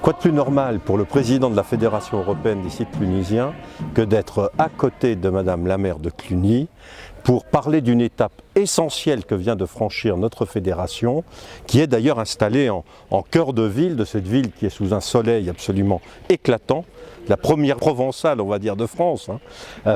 Quoi de plus normal pour le président de la Fédération européenne des sites clunisiens que d'être à côté de Madame la maire de Cluny pour parler d'une étape essentielle que vient de franchir notre fédération, qui est d'ailleurs installée en cœur de ville, de cette ville qui est sous un soleil absolument éclatant, la première provençale, on va dire, de France,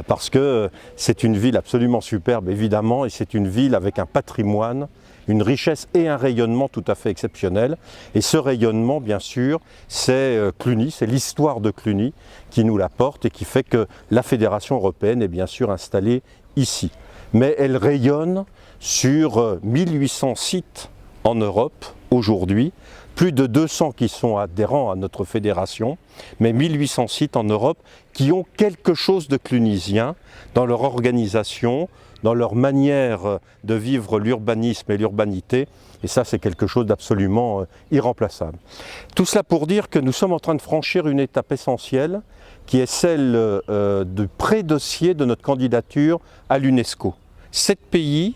parce que c'est une ville absolument superbe, évidemment, et c'est une ville avec un patrimoine, une richesse et un rayonnement tout à fait exceptionnel. Et ce rayonnement, bien sûr, c'est Cluny, c'est l'histoire de Cluny qui nous l'apporte et qui fait que la Fédération européenne est bien sûr installée ici. Mais elle rayonne sur 1800 sites en Europe aujourd'hui, plus de 200 qui sont adhérents à notre fédération, mais 1800 sites en Europe qui ont quelque chose de clunisien dans leur organisation, dans leur manière de vivre l'urbanisme et l'urbanité, et ça c'est quelque chose d'absolument irremplaçable. Tout cela pour dire que nous sommes en train de franchir une étape essentielle qui est celle du pré-dossier de notre candidature à l'UNESCO. 7 pays,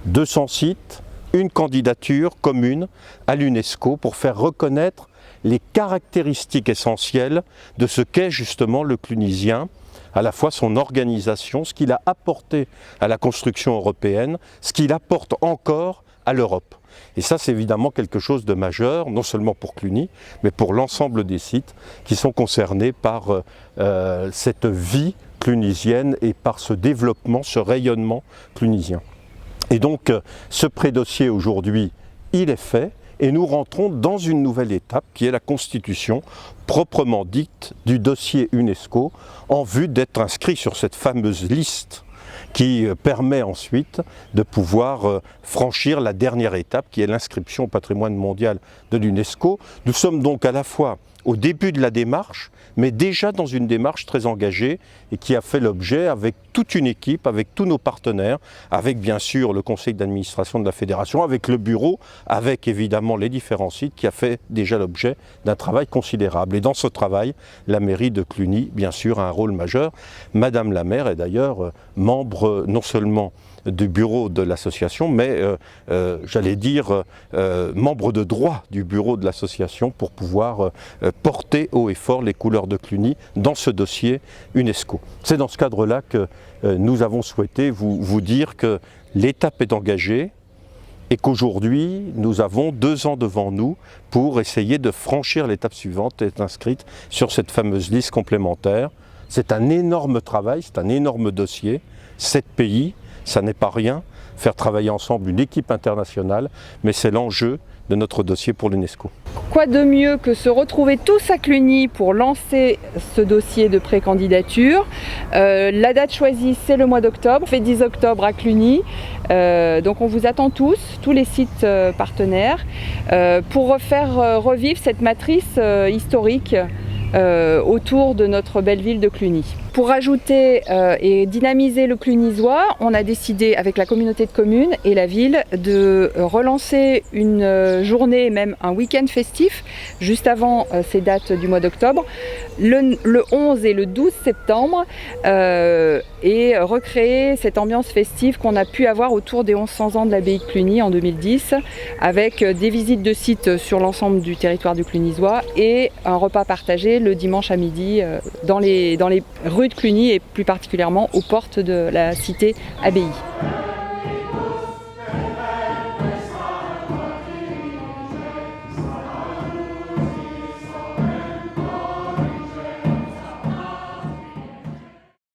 200 sites, une candidature commune à l'UNESCO pour faire reconnaître les caractéristiques essentielles de ce qu'est justement le clunisien, à la fois son organisation, ce qu'il a apporté à la construction européenne, ce qu'il apporte encore à l'Europe. Et ça, c'est évidemment quelque chose de majeur, non seulement pour Cluny, mais pour l'ensemble des sites qui sont concernés par cette vie clunisienne et par ce développement, ce rayonnement clunisien. Et donc, ce pré-dossier aujourd'hui, il est fait, et nous rentrons dans une nouvelle étape qui est la constitution proprement dite du dossier UNESCO en vue d'être inscrit sur cette fameuse liste qui permet ensuite de pouvoir franchir la dernière étape qui est l'inscription au patrimoine mondial de l'UNESCO. Nous sommes donc à la fois au début de la démarche, mais déjà dans une démarche très engagée et qui a fait l'objet avec toute une équipe, avec tous nos partenaires, avec bien sûr le conseil d'administration de la fédération, avec le bureau, avec évidemment les différents sites, qui a fait déjà l'objet d'un travail considérable. Et dans ce travail, la mairie de Cluny, bien sûr, a un rôle majeur. Madame la maire est d'ailleurs membre non seulement du bureau de l'association, mais j'allais dire membre de droit du bureau de l'association pour pouvoir porter haut et fort les couleurs de Cluny dans ce dossier UNESCO. C'est dans ce cadre-là que nous avons souhaité vous dire que l'étape est engagée et qu'aujourd'hui nous avons 2 ans devant nous pour essayer de franchir l'étape suivante et être inscrite sur cette fameuse liste complémentaire. C'est un énorme travail, c'est un énorme dossier, 7 pays, ça n'est pas rien, faire travailler ensemble une équipe internationale, mais c'est l'enjeu de notre dossier pour l'UNESCO. Quoi de mieux que se retrouver tous à Cluny pour lancer ce dossier de précandidature. La date choisie, c'est le mois d'octobre, on fait 10 octobre à Cluny. Donc on vous attend tous les sites partenaires, pour refaire revivre cette matrice historique autour de notre belle ville de Cluny. Pour ajouter et dynamiser le clunisois, on a décidé avec la communauté de communes et la ville de relancer une journée, même un week-end festif, juste avant ces dates du mois d'octobre, le 11 et le 12 septembre, et recréer cette ambiance festive qu'on a pu avoir autour des 1100 ans de l'abbaye de Cluny en 2010, avec des visites de sites sur l'ensemble du territoire du clunisois et un repas partagé le dimanche à midi dans les rues de Cluny et plus particulièrement aux portes de la cité abbaye.